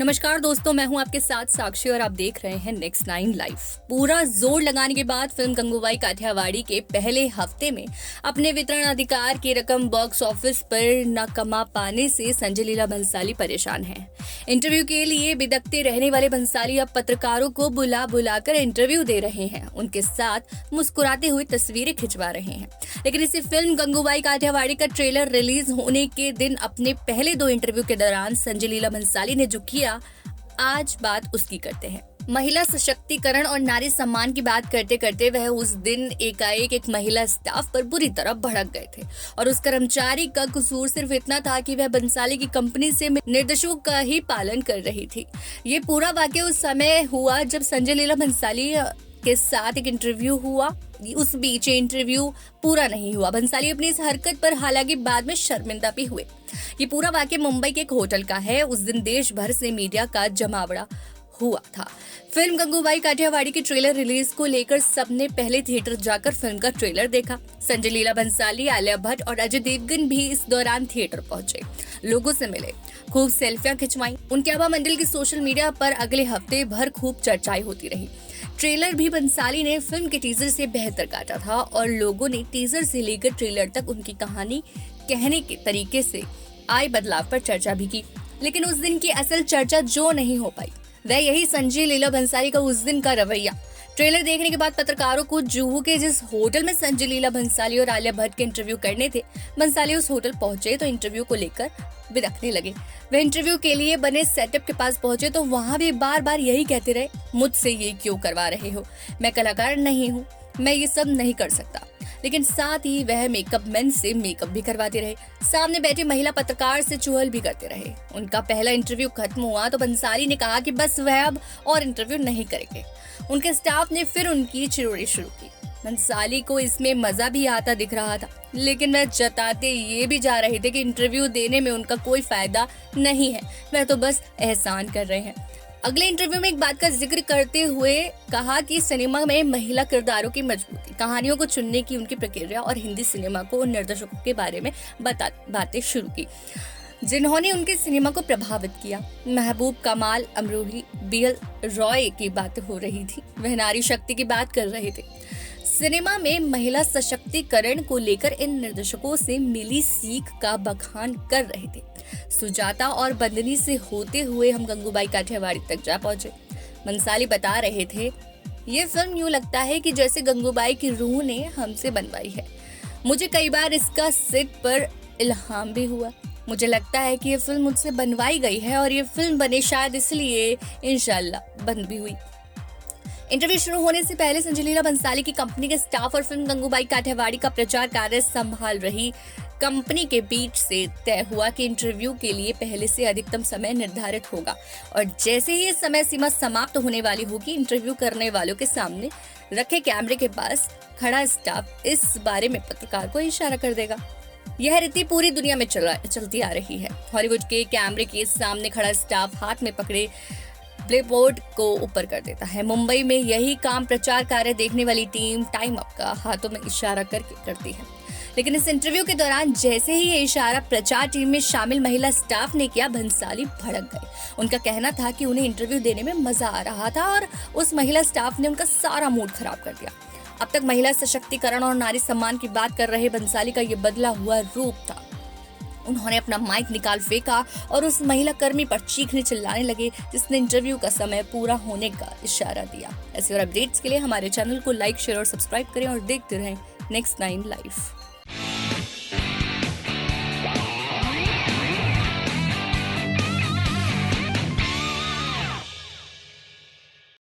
नमस्कार दोस्तों, मैं हूं आपके साथ साक्षी और आप देख रहे हैं नेक्स्ट 9 लाइव। पूरा जोर लगाने के बाद फिल्म गंगूबाई काठियावाड़ी के पहले हफ्ते में अपने वितरण अधिकार की रकम बॉक्स ऑफिस पर न कमा पाने से संजय लीला भंसाली परेशान हैं। इंटरव्यू के लिए बिदकते रहने वाले भंसाली अब पत्रकारों को बुला बुलाकर इंटरव्यू दे रहे हैं, उनके साथ मुस्कुराते हुए तस्वीरें खिंचवा रहे हैं। लेकिन इसी फिल्म गंगूबाई काठियावाड़ी का ट्रेलर रिलीज होने के दिन अपने पहले 2 इंटरव्यू के दौरान संजय लीला भंसाली ने जो किया, आज बात उसकी करते हैं। महिला सशक्तिकरण और नारी सम्मान की बात करते करते वह उस दिन एकाएक एक महिला स्टाफ पर बुरी तरह भड़क गए थे और उस कर्मचारी का कसूर सिर्फ इतना था कि वह बंसाली की कंपनी से निर्देशों का ही पालन कर रही थी। ये पूरा वाकया उस समय हुआ जब संजय लीला भंसाली के साथ एक इंटरव्यू हुआ। उस बीच इंटरव्यू पूरा नहीं हुआ। भंसाली अपनी इस हरकत पर हालांकि बाद में शर्मिंदा भी हुए। ये पूरा वाकया मुंबई के एक होटल का है। उस दिन देश भर से मीडिया का जमावड़ा हुआ था। फिल्म गंगूबाई काठियावाड़ी की ट्रेलर रिलीज को लेकर सबने पहले थिएटर जाकर फिल्म का ट्रेलर देखा। संजय लीला भंसाली, आलिया भट्ट और अजय देवगन भी इस दौरान थिएटर पहुंचे, लोगों से मिले, खूब सेल्फियां खिंचवाई। उनके आभा मंडल की सोशल मीडिया पर अगले हफ्ते भर खूब चर्चाएं होती रही। ट्रेलर भी भंसाली ने फिल्म के टीजर से बेहतर काटा था और लोगों ने टीजर से लेकर ट्रेलर तक उनकी कहानी कहने के तरीके से आए बदलाव पर चर्चा भी की। लेकिन उस दिन की असल चर्चा जो नहीं हो पाई वह यही संजय लीला भंसाली का उस दिन का रवैया। ट्रेलर देखने के बाद पत्रकारों को जुहू के जिस होटल में संजय लीला भंसाली और आलिया भट्ट के इंटरव्यू करने थे, भंसाली उस होटल पहुंचे तो इंटरव्यू को लेकर बिदकने लगे। वह इंटरव्यू के लिए बने सेटअप के पास पहुंचे तो वहां भी बार बार यही कहते रहे, मुझसे ये क्यों करवा रहे हो, मैं कलाकार नहीं हूँ, मैं ये सब नहीं कर सकता। लेकिन साथ ही वह मेकअप मैन से मेकअप भी करवाते रहे, सामने बैठे महिला पत्रकार से चुहल भी करते रहे। उनका पहला इंटरव्यू खत्म हुआ तो भंसाली ने कहा कि बस वह अब और इंटरव्यू नहीं करेंगे। उनके स्टाफ ने फिर उनकी चिड़ोड़ी शुरू की। भंसाली को इसमें मजा भी आता दिख रहा था, लेकिन वह जताते ये भी जा रहे थे कि इंटरव्यू देने में उनका कोई फायदा नहीं है, वह तो बस एहसान कर रहे हैं। अगले इंटरव्यू में एक बात का जिक्र करते हुए कहा कि सिनेमा में महिला किरदारों की मजबूती, कहानियों को चुनने की उनकी प्रक्रिया और हिंदी सिनेमा को निर्देशकों के बारे में बातें शुरू की जिन्होंने उनके सिनेमा को प्रभावित किया। महबूब कमाल, अमरोही, बीएल रॉय की बातें हो रही थी। वह नारी शक्ति की बात कर रहे थे। सिनेमा में महिला सशक्तिकरण को लेकर इन निर्देशकों से मिली सीख का बखान कर रहे थे। सुजाता और बंदनी से होते हुए हम गंगूबाई काठियावाड़ी तक जा पहुंचे। भंसाली बता रहे थे, ये फिल्म यूं लगता है कि जैसे गंगूबाई की रूह ने हमसे बनवाई है। मुझे कई बार इसका सेट पर इल्हाम भी हुआ। मुझे लगता है कि ये फिल्म मुझसे बनवाई गई है और ये फिल्म बने शायद इसलिए इंशाल्लाह बन भी हुई। इंटरव्यू शुरू होने से पहले संजय लीला भंसाली की कंपनी के स्टाफ और फिल्म गंगूबाई काठियावाड़ी का प्रचार कार्य संभाल रही कंपनी के बीच से तय हुआ कि इंटरव्यू के लिए पहले से अधिकतम समय निर्धारित होगा और जैसे ही ये समय सीमा समाप्त होने वाली होगी, इंटरव्यू करने वालों के सामने रखे कैमरे के पास खड़ा स्टाफ इस बारे में पत्रकार को इशारा कर देगा। यह रीति पूरी दुनिया में चलती आ रही है। हॉलीवुड के कैमरे के सामने खड़ा स्टाफ हाथ में पकड़े ब्लेबोर्ड को ऊपर कर देता है। मुंबई में यही काम प्रचार कार्य देखने वाली टीम टाइम अप का हाथों में इशारा करके करती है। लेकिन इस इंटरव्यू के दौरान जैसे ही ये इशारा प्रचार टीम में शामिल महिला स्टाफ ने किया, भंसाली भड़क गए। उनका कहना था कि उन्हें इंटरव्यू देने में मजा आ रहा था और उस महिला स्टाफ ने उनका सारा मूड खराब कर दिया। अब तक महिला सशक्तिकरण और नारी सम्मान की बात कर रहे भंसाली का ये बदला हुआ रूप था। उन्होंने अपना माइक निकाल फेंका और उस महिला कर्मी पर चीखने चिल्लाने लगे जिसने इंटरव्यू का समय पूरा होने का इशारा दिया। ऐसे और अपडेट्स के लिए हमारे चैनल को लाइक, शेयर और सब्सक्राइब करें और देखते रहें नेक्स्ट 9 लाइव।